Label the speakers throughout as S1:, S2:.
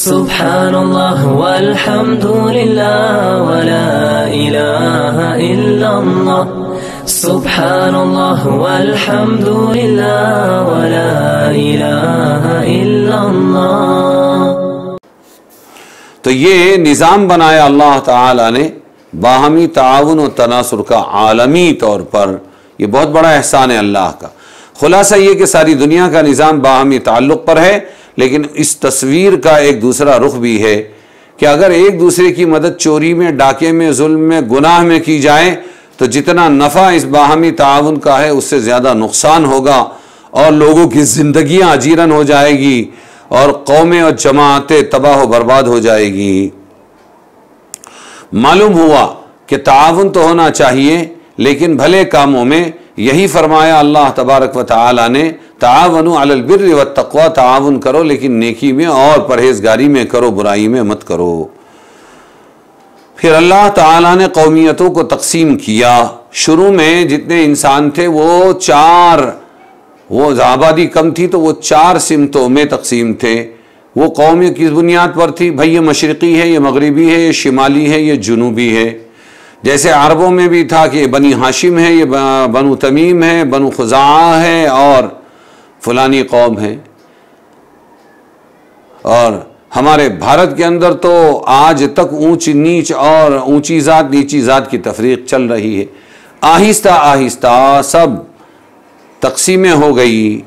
S1: سبحان اللہ والحمد للہ ولا الہ الا اللہ سبحان اللہ والحمد للہ ولا الہ الا اللہ۔
S2: تو یہ نظام بنایا اللہ تعالی نے باہمی تعاون و تناصر کا عالمی طور پر، یہ بہت بڑا احسان ہے اللہ کا۔ خلاصہ یہ کہ ساری دنیا کا نظام باہمی تعلق پر ہے، لیکن اس تصویر کا ایک دوسرا رخ بھی ہے کہ اگر ایک دوسرے کی مدد چوری میں، ڈاکے میں، ظلم میں، گناہ میں کی جائے تو جتنا نفع اس باہمی تعاون کا ہے اس سے زیادہ نقصان ہوگا، اور لوگوں کی زندگیاں اجیرن ہو جائے گی اور قومیں اور جماعتیں تباہ و برباد ہو جائے گی۔ معلوم ہوا کہ تعاون تو ہونا چاہیے، لیکن بھلے کاموں میں یہی فرمایا اللہ تبارک و تعالی نے، تعاونوا علی البر والتقوی، تعاون کرو لیکن نیکی میں اور پرہیزگاری میں کرو، برائی میں مت کرو۔ پھر اللہ تعالی نے قومیتوں کو تقسیم کیا۔ شروع میں جتنے انسان تھے وہ آبادی کم تھی تو وہ 4 سمتوں میں تقسیم تھے۔ وہ قوم کس بنیاد پر تھی؟ بھئی یہ مشرقی ہے، یہ مغربی ہے، یہ شمالی ہے، یہ جنوبی ہے۔ جیسے عربوں میں بھی تھا کہ یہ بنی ہاشم ہے، یہ بنو تمیم ہے، بنو خزاعہ ہے اور فلانی قوم ہے۔ اور ہمارے بھارت کے اندر تو آج تک اونچ نیچ اور اونچی ذات نیچی ذات کی تفریق چل رہی ہے۔ آہستہ آہستہ سب تقسیمیں ہو گئی،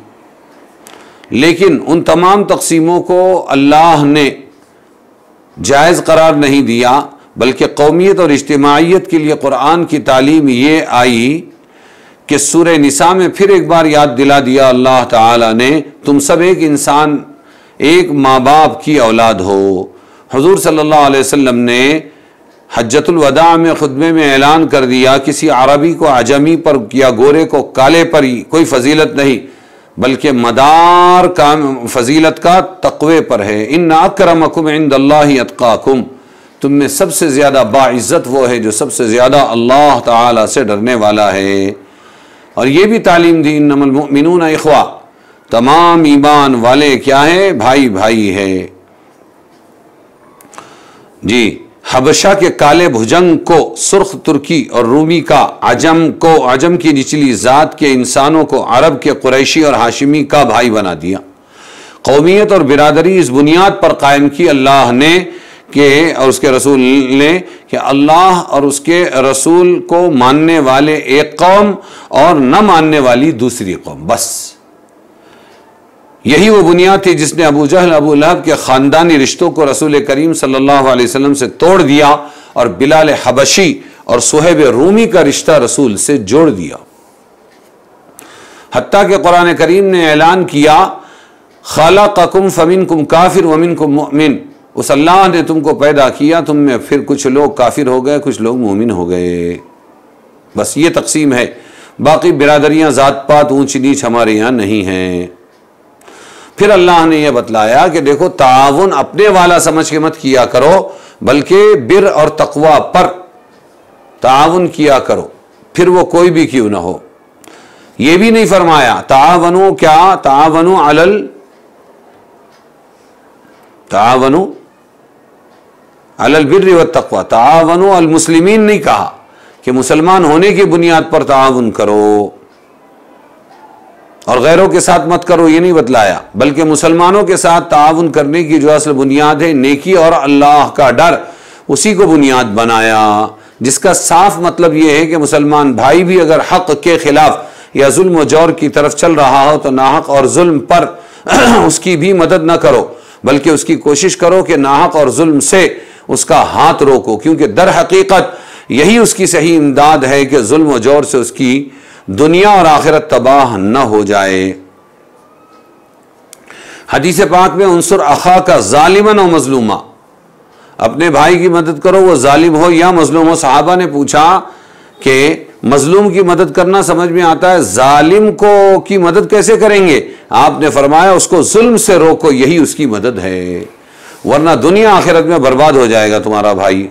S2: لیکن ان تمام تقسیموں کو اللہ نے جائز قرار نہیں دیا، بلکہ قومیت اور اجتماعیت کے لیے قرآن کی تعلیم یہ آئی کہ سورہ نساء میں پھر ایک بار یاد دلا دیا اللہ تعالی نے، تم سب ایک انسان، ایک ماں باپ کی اولاد ہو۔ حضور صلی اللہ علیہ وسلم نے حجۃ الوداع میں خطبے میں اعلان کر دیا، کسی عربی کو عجمی پر یا گورے کو کالے پر کوئی فضیلت نہیں، بلکہ مدار کا فضیلت کا تقوی پر ہے۔ ان اکرمکم عند اللہ اتقاکم، تم میں سب سے زیادہ باعزت وہ ہے جو سب سے زیادہ اللہ تعالی سے ڈرنے والا ہے۔ اور یہ بھی تعلیم دی، انما المؤمنون اخوہ، تمام ایمان والے کیا ہیں؟ بھائی بھائی ہے۔ جی، حبشہ کے کالے بھجنگ کو سرخ ترکی اور رومی کا عجم کی نچلی ذات کے انسانوں کو عرب کے قریشی اور ہاشمی کا بھائی بنا دیا۔ قومیت اور برادری اس بنیاد پر قائم کی اللہ نے اور اس کے رسول نے کہ اللہ اور اس کے رسول کو ماننے والے ایک قوم اور نہ ماننے والی دوسری قوم، بس یہی وہ بنیاد تھی جس نے ابو جہل ابو لہب کے خاندانی رشتوں کو رسول کریم صلی اللہ علیہ وسلم سے توڑ دیا اور بلال حبشی اور صہیب رومی کا رشتہ رسول سے جوڑ دیا۔ حتیٰ کہ قرآن کریم نے اعلان کیا، خلقکم فمنکم کافر ومنکم مؤمن، اس اللہ نے تم کو پیدا کیا، تم میں پھر کچھ لوگ کافر ہو گئے، کچھ لوگ مومن ہو گئے، بس یہ تقسیم ہے۔ باقی برادریاں ذات پات اونچ نیچ ہمارے یہاں نہیں ہیں۔ پھر اللہ نے یہ بتلایا کہ دیکھو تعاون اپنے والا سمجھ کے مت کیا کرو، بلکہ بر اور تقوی پر تعاون کیا کرو، پھر وہ کوئی بھی کیوں نہ ہو۔ یہ بھی نہیں فرمایا تعاونوا علی البر والتقوی، تعاونوا المسلمین نہیں کہا کہ مسلمان ہونے کی بنیاد پر تعاون کرو اور غیروں کے ساتھ مت کرو، یہ نہیں بتلایا، بلکہ مسلمانوں کے ساتھ تعاون کرنے کی جو اصل بنیاد ہے نیکی اور اللہ کا ڈر، اسی کو بنیاد بنایا، جس کا صاف مطلب یہ ہے کہ مسلمان بھائی بھی اگر حق کے خلاف یا ظلم و جور کی طرف چل رہا ہو تو ناحق اور ظلم پر اس کی بھی مدد نہ کرو، بلکہ اس کی کوشش کرو کہ ناحق اور ظلم سے اس کا ہاتھ روکو، کیونکہ در حقیقت یہی اس کی صحیح امداد ہے کہ ظلم و جور سے اس کی دنیا اور آخرت تباہ نہ ہو جائے۔ حدیث پاک میں انصر اخاک ظالما و مظلوما، اپنے بھائی کی مدد کرو وہ ظالم ہو یا مظلوم ہو۔ صحابہ نے پوچھا کہ مظلوم کی مدد کرنا سمجھ میں آتا ہے، ظالم کو کی مدد کیسے کریں گے؟ آپ نے فرمایا اس کو ظلم سے روکو، یہی اس کی مدد ہے، ورنہ دنیا آخرت میں برباد ہو جائے گا تمہارا بھائی۔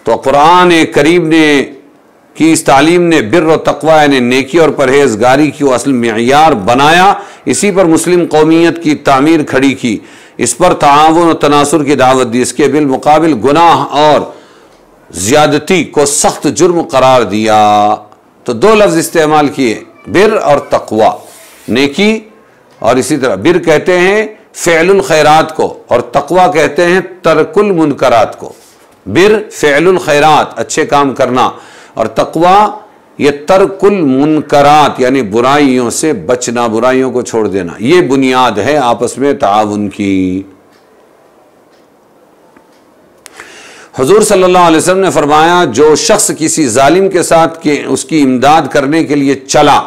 S2: تو قرآن کریم نے کی اس تعلیم نے بر و تقوی یعنی نیکی اور پرہیزگاری کی اصل معیار بنایا، اسی پر مسلم قومیت کی تعمیر کھڑی کی، اس پر تعاون و تناصر کی دعوت دی، اس کے بالمقابل گناہ اور زیادتی کو سخت جرم قرار دیا۔ تو دو لفظ استعمال کیے، بر اور تقوی، نیکی، اور اسی طرح بر کہتے ہیں فعل الخیرات کو اور تقوی کہتے ہیں ترک المنکرات کو۔ بر فعل الخیرات، اچھے کام کرنا، اور تقوی یہ ترک المنکرات یعنی برائیوں سے بچنا، برائیوں کو چھوڑ دینا۔ یہ بنیاد ہے آپس میں تعاون کی۔ حضور صلی اللہ علیہ وسلم نے فرمایا جو شخص کسی ظالم کے ساتھ کہ اس کی امداد کرنے کے لیے چلا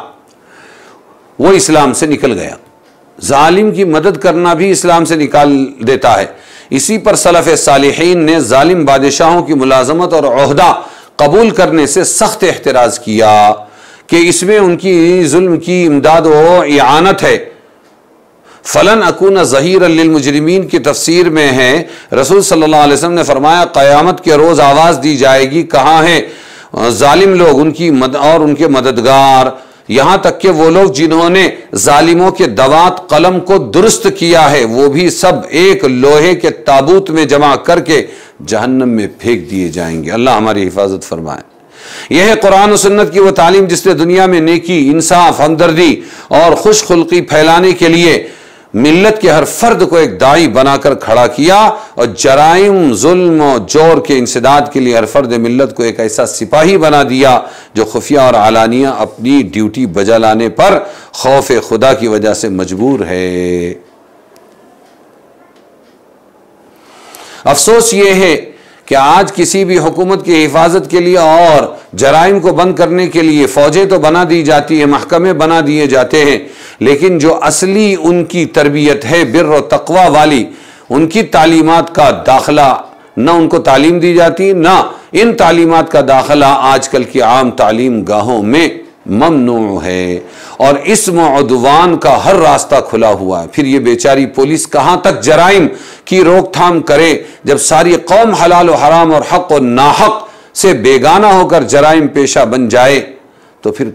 S2: وہ اسلام سے نکل گیا۔ ظالم کی مدد کرنا بھی اسلام سے نکال دیتا ہے۔ اسی پر سلف صالحین نے ظالم بادشاہوں کی ملازمت اور عہدہ قبول کرنے سے سخت احتراز کیا کہ اس میں ان کی ظلم کی امداد و اعانت ہے۔ فلن اکون ظہیرا للمجرمین کی تفسیر میں ہے، رسول صلی اللہ علیہ وسلم نے فرمایا قیامت کے روز آواز دی جائے گی، کہاں ہیں ظالم لوگ اور ان کے مددگار، یہاں تک کہ وہ لوگ جنہوں نے ظالموں کے دوات قلم کو درست کیا ہے وہ بھی سب ایک لوہے کے تابوت میں جمع کر کے جہنم میں پھینک دیے جائیں گے۔ اللہ ہماری حفاظت فرمائے۔ یہ ہے قرآن و سنت کی وہ تعلیم جس نے دنیا میں نیکی، انصاف، ہمدردی اور خوش خلقی پھیلانے کے لیے ملت کے ہر فرد کو ایک داعی بنا کر کھڑا کیا، اور جرائم، ظلم و جور کے انسداد کے لیے ہر فرد ملت کو ایک ایسا سپاہی بنا دیا جو خفیہ اور علانیہ اپنی ڈیوٹی بجا لانے پر خوف خدا کی وجہ سے مجبور ہے۔ افسوس یہ ہے کہ آج کسی بھی حکومت کی حفاظت کے لیے اور جرائم کو بند کرنے کے لیے فوجیں تو بنا دی جاتی ہیں، محکمے بنا دیے جاتے ہیں، لیکن جو اصلی ان کی تربیت ہے بر و تقوی والی، ان کی تعلیمات کا داخلہ نہ ان کو تعلیم دی جاتی، نہ ان تعلیمات کا داخلہ آج کل کی عام تعلیم گاہوں میں ممنوع ہے، اور اسم و عدوان کا ہر راستہ کھلا ہوا ہے۔ پھر یہ بیچاری پولیس کہاں تک جرائم کی روک تھام کرے جب ساری قوم حلال و حرام اور حق و ناحق سے بیگانہ ہو کر جرائم پیشہ بن جائے تو پھر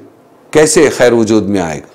S2: کیسے خیر وجود میں آئے گا؟